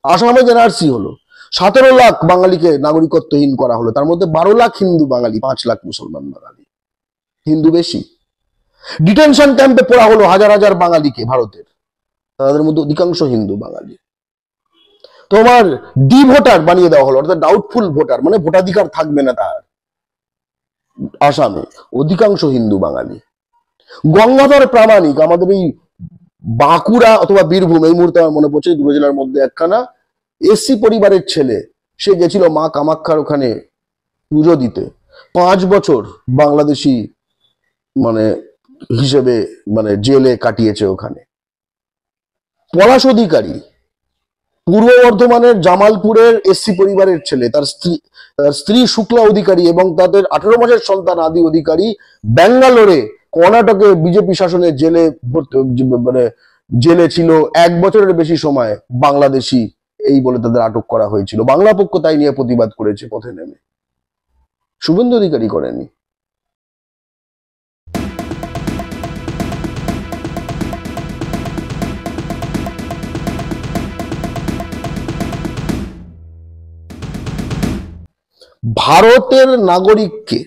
আসামে এনআরসি হলো, 17 লাখ বাঙালিকে নাগরিকত্বহীন করা হলো, তার মধ্যে 12 লাখ হিন্দু বাঙালি, 5 লাখ মুসলমান বাঙালি, হিন্দু বেশি। ডিটেনশন ক্যাম্পে পড়া হলো হাজার হাজার বাঙালিকে ভারতের, তাদের মধ্যে অধিকাংশ হিন্দু বাঙালি। তোমার ডি ভোটার বানিয়ে দেওয়া হলো, অর্থাৎ ডাউটফুল ভোটার, মানে ভোটাধিকার থাকবে না তার, আসামে অধিকাংশ হিন্দু বাঙালি। গঙ্গাধর প্রামাণিক, আমাদের এই বাঁকুড়া অথবা বীরভূম, এই মুহূর্তে আমার মনে পড়ছে দুটো জেলার মধ্যে একখানা, এসসি পরিবারের ছেলে, সে গেছিল মা কামাখ্যার ওখানে পুজো দিতে, 5 বছর বাংলাদেশি মানে হিসেবে মানে জেলে কাটিয়েছে ওখানে। পলাশ অধিকারী পূর্ব বর্ধমানের জামালপুরের এসসি পরিবারের ছেলে, তার স্ত্রী শুক্লা অধিকারী এবং তাদের 18 মাসের সন্তান আদি অধিকারী ব্যাঙ্গালোরে কর্ণাটকে বিজেপি শাসনের জেলে মানে জেলে ছিল 1 বছরের বেশি সময়, বাংলাদেশি এই বলে তাদের আটক করা হয়েছিল। বাংলা পক্ষ তাই নিয়ে প্রতিবাদ করেছে পথে নেমে, শুভেন্দু অধিকারী করেনি। ভারতের নাগরিককে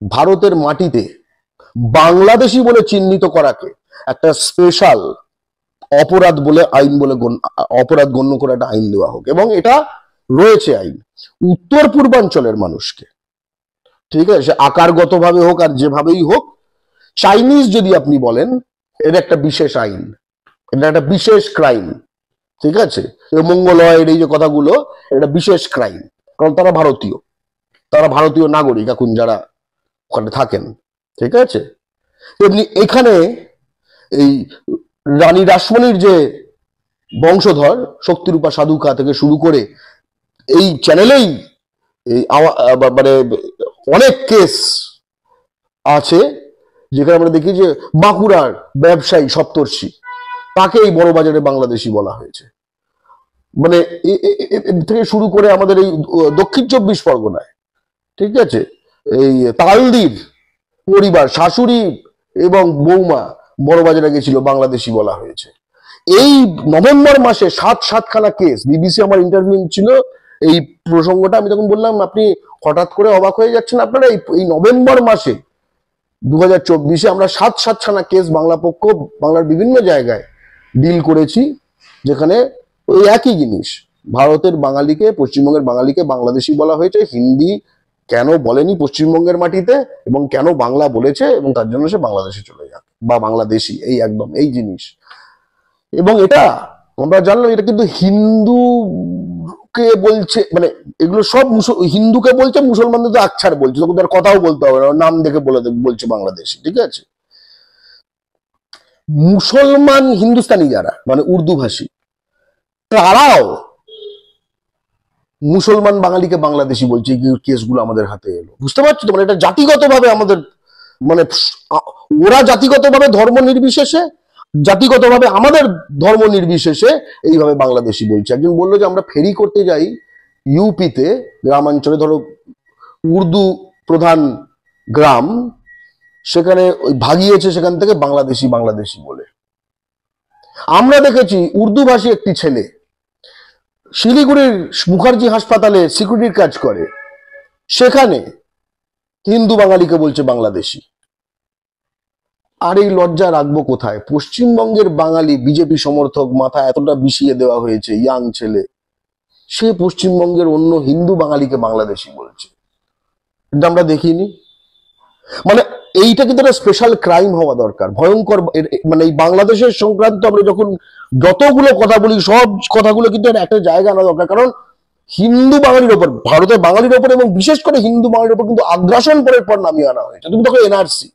ভারতের মাটিতে বাংলাদেশি বলে চিহ্নিত করাকে একটা স্পেশাল অপরাধ বলে আইন বলে অপরাধ গণ্য করে একটা আইন দেওয়া হোক, এবং এটা রয়েছে আইন। উত্তর পূর্বাঞ্চলের মানুষকে, ঠিক আছে, সে আকারগতভাবে হোক আর যেভাবেই হোক, চাইনিজ যদি আপনি বলেন, এটা একটা বিশেষ আইন, এটা একটা বিশেষ ক্রাইম, ঠিক আছে, মঙ্গলয়ের এই যে কথাগুলো, এটা বিশেষ ক্রাইম, কারণ তারা ভারতীয় নাগরিক এখন যারা ওখানে থাকেন, ঠিক আছে। এমনি এখানে এই রানী রাসমণির যে বংশধর শক্তিরূপা সাধুকা থেকে শুরু করে এই চ্যানেলেই এই মানে অনেক কেস আছে, যেখানে আমরা দেখি যে বাঁকুড়ার ব্যবসায়ী সপ্তর্ষি, তাকে এই বড় বাজারে বাংলাদেশি বলা হয়েছে। মানে থেকে শুরু করে আমাদের এই দক্ষিণ 24 পরগনায়, ঠিক আছে, এই তালদির পরিবার, শাশুড়ি এবং বৌমা বড়বাজারে গেছিল, বাংলাদেশি বলা হয়েছে। এই নভেম্বর মাসে 7খানা কেস, বিবিসি আমার ইন্টারভিউ ছিল এই প্রসঙ্গটা, আমি তখন বললাম আপনি হঠাৎ করে অবাক হয়ে যাচ্ছেন, আপনারা এই নভেম্বর মাসে 2024-এ আমরা 7খানা কেস বাংলা পক্ষ বাংলার বিভিন্ন জায়গায় ডিল করেছি, যেখানে ওই একই জিনিস, ভারতের বাঙালিকে, পশ্চিমবঙ্গের বাঙালিকে বাংলাদেশি বলা হয়েছে। হিন্দি কেন বলেনি পশ্চিমবঙ্গের মাটিতে, এবং কেন বাংলা বলেছে, এবং তার জন্য সে বাংলাদেশে চলে যাক বা বাংলাদেশি, এই একদম এই জিনিস। এবং এটা আমরা জানলাম, এটা কিন্তু হিন্দুকে বলছে, মানে এগুলো সব হিন্দুকে বলছে, মুসলমানদের তো আকছার বলছে, তখন তার কথাও বলতে হবে না, নাম দেখে বলছে বাংলাদেশি, ঠিক আছে। মুসলমান হিন্দুস্তানি যারা মানে উর্দু ভাষী, তারাও মুসলমান বাঙালিকে বাংলাদেশি বলছে। এই কেসগুলো আমাদের হাতে এলো, বুঝতে পারছো তো, মানে এটা জাতিগতভাবে আমাদের, মানে ওরা জাতিগতভাবে ধর্ম নির্বিশেষে, জাতিগতভাবে আমাদের ধর্ম নির্বিশেষে এইভাবে বাংলাদেশি বলছে। একজন বললো যে আমরা ফেরি করতে যাই ইউপিতে, গ্রামাঞ্চলে, ধরো উর্দু প্রধান গ্রাম, সেখানে ওই ভাগিয়েছে সেখান থেকে বাংলাদেশি বলে। আমরা দেখেছি উর্দু ভাষী একটি ছেলে শিলিগুড়ির মুখার্জি হাসপাতালে সিকিউরিটির কাজ করে, সেখানে হিন্দু বাঙালিকে বলছে বাংলাদেশি। আর এই লজ্জা রাখবো কোথায়? পশ্চিমবঙ্গের বাঙালি বিজেপি সমর্থক, মাথা এতটা বিষিয়ে দেওয়া হয়েছে, ইয়াং ছেলে, সে পশ্চিমবঙ্গের অন্য হিন্দু বাঙালিকে বাংলাদেশি বলছে, এটা আমরা দেখিনি। মানে এইটা কিন্তু একটা স্পেশাল ক্রাইম হওয়া দরকার, ভয়ঙ্কর। মানে এই বাংলাদেশের সংক্রান্ত আমরা যখন যতগুলো কথা বলি, সব কথাগুলো কিন্তু একটা জায়গা আনা দরকার, কারণ হিন্দু বাঙালির ওপর, ভারতের বাঙালির ওপর এবং বিশেষ করে হিন্দু বাঙালির ওপর কিন্তু আগ্রাসন পরের পর নামিয়ে আনা হয়েছে। তুমি তখন এনআরসি,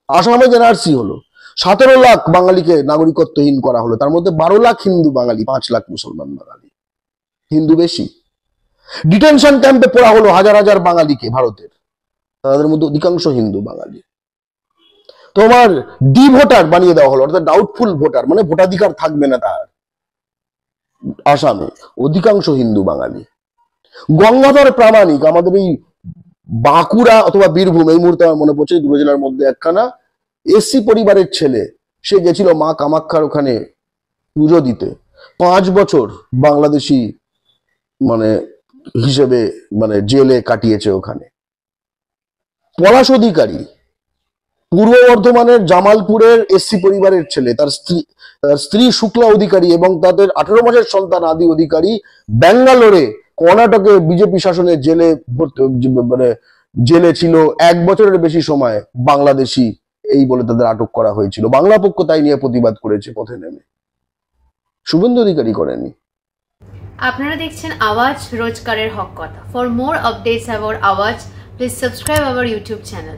আসামে এনআরসি হলো, 17 লাখ বাঙালিকে নাগরিকত্বহীন করা হলো, তার মধ্যে 12 লাখ হিন্দু বাঙালি, 5 লাখ মুসলমান বাঙালি, হিন্দু বেশি। ডিটেনশন ক্যাম্পে পড়া হলো হাজার হাজার বাঙালিকে ভারতের, তাদের মধ্যে অধিকাংশ হিন্দু বাঙালি। তোমার ডি ভোটার বানিয়ে দেওয়া হলো, অর্থাৎ ডাউটফুল ভোটার, মানে ভোটাধিকার থাকবে না তার, আসামে অধিকাংশ হিন্দু বাঙালি। গঙ্গাধর প্রামাণিক, আমাদের এই বাঁকুড়া অথবা বীরভূম, এই মুহূর্তে আমার মনে পড়ছে দুটো জেলার মধ্যে একখানা, এসসি পরিবারের ছেলে, সে গেছিল মা কামাখ্যার ওখানে পুজো দিতে, 5 বছর বাংলাদেশি মানে হিসেবে মানে জেলে কাটিয়েছে ওখানে। পলাশ অধিকারী পূর্ব বর্ধমানের জামালপুরের এসসি পরিবারের ছেলে, তার স্ত্রী শুক্লা অধিকারী এবং তাদের 18 মাসের সন্তান আদি অধিকারী ব্যাঙ্গালোরে কর্ণাটকে বিজেপি শাসনের জেলে মানে জেলে ছিল 1 বছরের বেশি সময়। বাংলাদেশি এই বলে তাদের আটক করা হয়েছিল। বাংলা পক্ষ তাই নিয়ে প্রতিবাদ করেছে পথে নেমে, শুভেন্দু অধিকারী করেনি। আপনারা দেখছেন আওয়াজ, রোজকারের হক কথা। ফর মোর আপডেটস অ্যাবাউট আওয়াজ, please subscribe our YouTube channel.